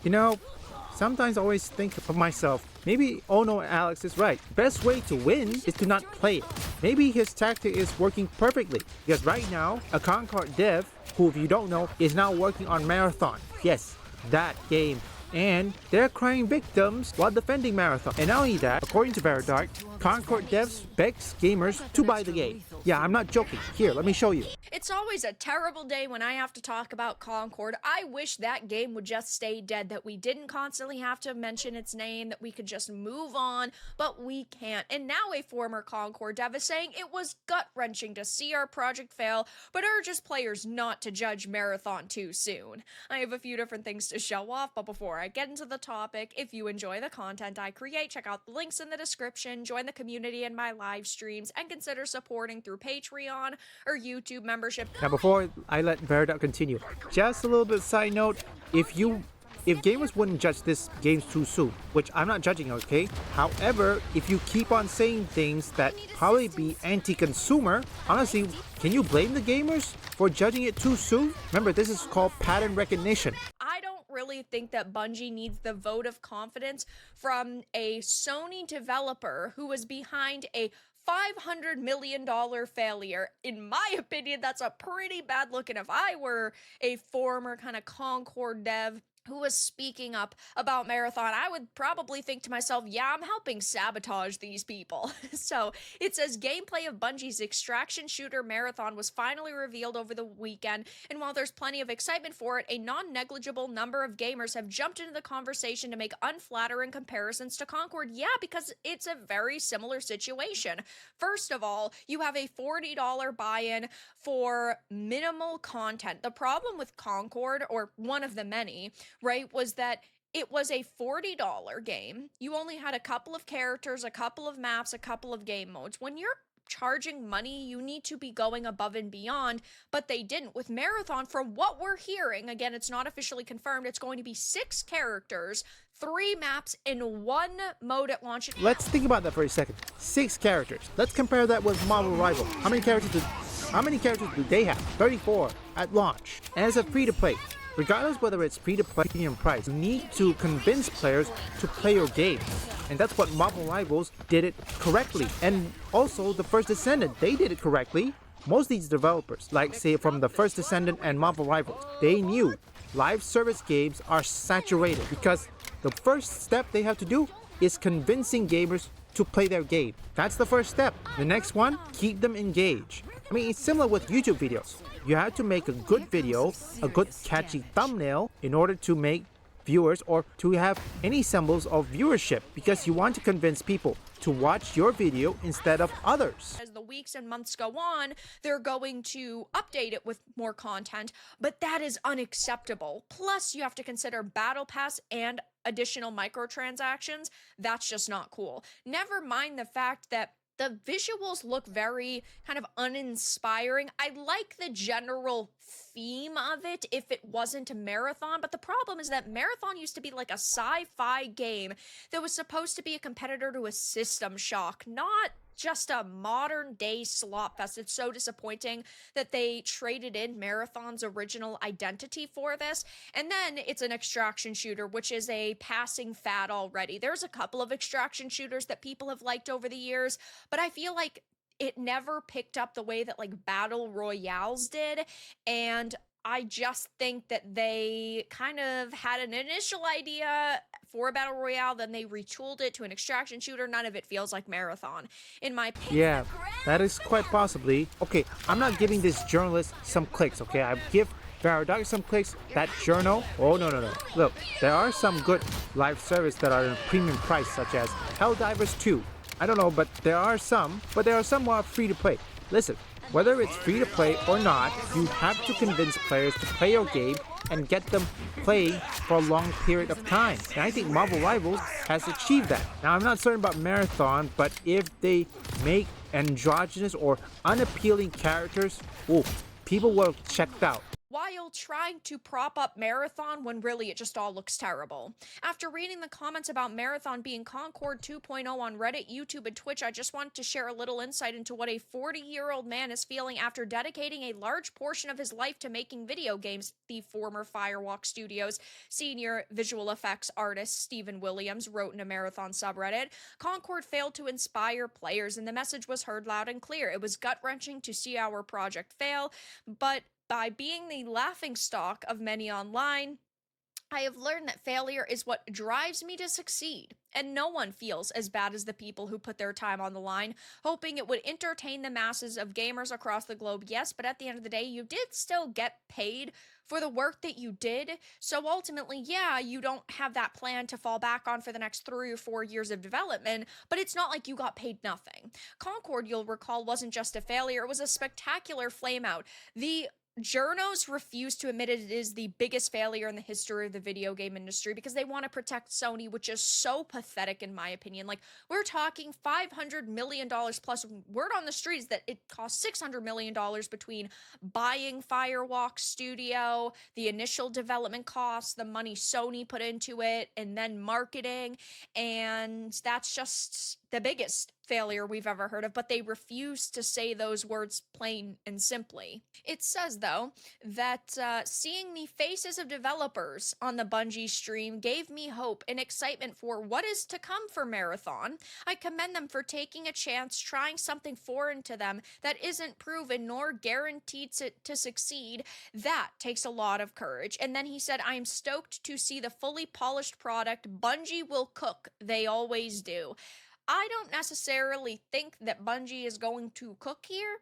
You know, sometimes I always think of myself, maybe Ono and Alex is right. Best way to win is to not play it. Maybe his tactic is working perfectly, because right now, a Concord Dev, who if you don't know, is now working on Marathon. Yes, that game. And they're crying victims while defending Marathon. And not only that, according to Veridark, Concord Devs begs gamers to buy the game. Yeah, I'm not joking. Here, let me show you. It's always a terrible day when I have to talk about Concord. I wish that game would just stay dead, that we didn't constantly have to mention its name, that we could just move on, but we can't. And now a former Concord dev is saying it was gut-wrenching to see our project fail, but urges players not to judge Marathon too soon. I have a few different things to show off, but before I get into the topic, if you enjoy the content I create, check out the links in the description, join the community in my live streams, and consider supporting through Patreon or YouTube membership. Now before I let Veridark continue, just a little bit of side note, if gamers wouldn't judge this game too soon, which I'm not judging, okay? However, if you keep on saying things that probably be anti-consumer, honestly, can you blame the gamers for judging it too soon? Remember, this is called pattern recognition. I don't really think that Bungie needs the vote of confidence from a Sony developer who was behind a $500 million failure. In my opinion, that's a pretty bad look, and if I were a former kind of Concord dev who was speaking up about Marathon, I would probably think to myself, yeah, I'm helping sabotage these people. So it says gameplay of Bungie's extraction shooter Marathon was finally revealed over the weekend, and while there's plenty of excitement for it, a non-negligible number of gamers have jumped into the conversation to make unflattering comparisons to Concord. Yeah, because it's a very similar situation. First of all, you have a $40 buy-in for minimal content. The problem with Concord, or one of the many, right, was that it was a $40 game. You only had a couple of characters, a couple of maps, a couple of game modes. When you're charging money, you need to be going above and beyond, but they didn't. With Marathon, from what we're hearing, again, it's not officially confirmed, it's going to be 6 characters, 3 maps, in 1 mode at launch. Let's think about that for a second. 6 characters. Let's compare that with Marvel Rival. How many characters do they have? 34 at launch. And it's a free-to-play. Regardless whether it's free-to-play or premium price, you need to convince players to play your game. And that's what Marvel Rivals did it correctly. And also, the First Descendant, they did it correctly. Most of these developers, like say from the First Descendant and Marvel Rivals, they knew live service games are saturated because the first step they have to do is convincing gamers to play their game. That's the first step. The next one, keep them engaged. I mean, it's similar with YouTube videos. You have to make a good video, a good catchy thumbnail in order to make viewers or to have any semblance of viewership, because you want to convince people to watch your video instead of others. As the weeks and months go on, they're going to update it with more content, but that is unacceptable. Plus, you have to consider Battle Pass and additional microtransactions. That's just not cool. Never mind the fact that the visuals look very kind of uninspiring. I like the general theme of it if it wasn't a Marathon, but the problem is that Marathon used to be like a sci-fi game that was supposed to be a competitor to a System Shock, not just a modern day slop fest. It's so disappointing that they traded in Marathon's original identity for this. And then it's an extraction shooter, which is a passing fad already. There's a couple of extraction shooters that people have liked over the years, but I feel like it never picked up the way that like battle royales did. And I just think that they kind of had an initial idea for a battle royale, then they retooled it to an extraction shooter. None of it feels like Marathon, in my opinion. Yeah, that is quite possibly. Okay, I'm not giving this journalist some clicks, okay? I give Veridark some clicks. That journal, oh no. Look, there are some good live service that are in premium price, such as Helldivers 2. I don't know, but there are some who are free to play. Listen, whether it's free to play or not, you have to convince players to play your game and get them play for a long period of time. And I think Marvel Rivals has achieved that. Now, I'm not certain about Marathon, but if they make androgynous or unappealing characters, people will check out. While trying to prop up Marathon when really it just all looks terrible. After reading the comments about Marathon being Concord 2.0 on Reddit, YouTube, and Twitch, I just wanted to share a little insight into what a 40-year-old man is feeling after dedicating a large portion of his life to making video games, the former Firewalk Studios senior visual effects artist Stephen Williams wrote in a Marathon subreddit. Concord failed to inspire players, and the message was heard loud and clear. It was gut-wrenching to see our project fail, but by being the laughingstock of many online, I have learned that failure is what drives me to succeed, and no one feels as bad as the people who put their time on the line, hoping it would entertain the masses of gamers across the globe. Yes, but at the end of the day, you did still get paid for the work that you did, so ultimately, yeah, you don't have that plan to fall back on for the next 3 or 4 years of development, but it's not like you got paid nothing. Concord, you'll recall, wasn't just a failure, it was a spectacular flameout. The journos refuse to admit it is the biggest failure in the history of the video game industry because they want to protect Sony, which is so pathetic in my opinion. Like, we're talking $500 million plus. Word on the street is that it cost $600 million between buying Firewalk Studio, the initial development costs, the money Sony put into it, and then marketing, and that's just the biggest failure we've ever heard of, but they refuse to say those words plain and simply. It says, though, that seeing the faces of developers on the Bungie stream gave me hope and excitement for what is to come for Marathon. I commend them for taking a chance, trying something foreign to them that isn't proven nor guaranteed to succeed. That takes a lot of courage. And then he said, I'm stoked to see the fully polished product. Bungie will cook. They always do. I don't necessarily think that Bungie is going to cook here.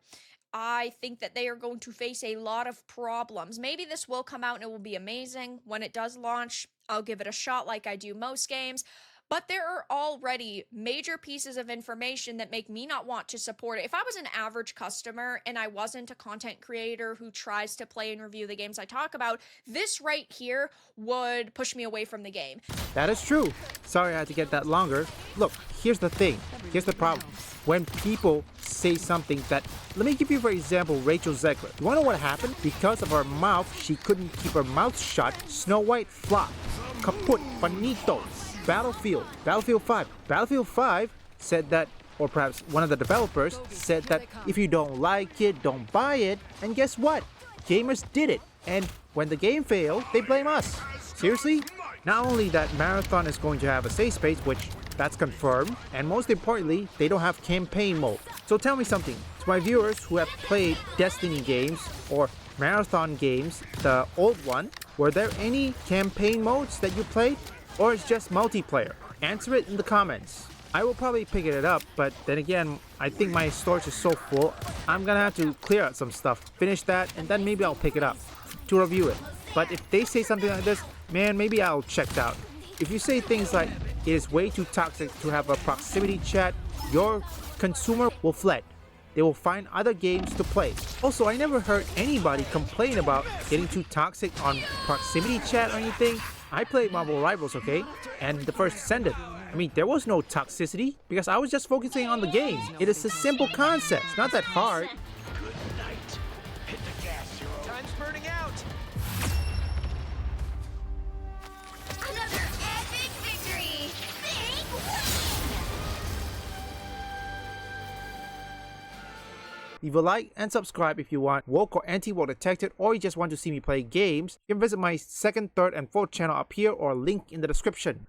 I think that they are going to face a lot of problems. Maybe this will come out and it will be amazing. When it does launch, I'll give it a shot like I do most games. But there are already major pieces of information that make me not want to support it. If I was an average customer and I wasn't a content creator who tries to play and review the games I talk about, this right here would push me away from the game. That is true. Sorry I had to get that longer. Look, here's the thing. Here's the problem. When people say something that... Let me give you, for example, Rachel Zegler. You wanna know what happened? Because of her mouth, she couldn't keep her mouth shut. Snow White flopped. Kaput. Finito. Battlefield 5. Battlefield 5 said that, or perhaps one of the developers said that if you don't like it, don't buy it. And guess what? Gamers did it. And when the game failed, they blame us. Seriously? Not only that Marathon is going to have a safe space, which that's confirmed, and most importantly, they don't have campaign mode. So tell me something. To my viewers who have played Destiny games or Marathon games, the old one, were there any campaign modes that you played? Or it's just multiplayer? Answer it in the comments. I will probably pick it up, but then again, I think my storage is so full, I'm gonna have to clear out some stuff, finish that, and then maybe I'll pick it up to review it. But if they say something like this, man, maybe I'll check it out. If you say things like, it is way too toxic to have a proximity chat, your consumer will fled. They will find other games to play. Also, I never heard anybody complain about getting too toxic on proximity chat or anything. I played Marvel Rivals, okay? And the first Ascendant. I mean, there was no toxicity because I was just focusing on the game. It is a simple concept. It's not that hard. Good night. Hit the gas, hero. Time's burning out. Another epic victory! Big win! Leave a like and subscribe if you want woke or anti-woke detected, or you just want to see me play games. You can visit my second, third, and fourth channel up here or link in the description.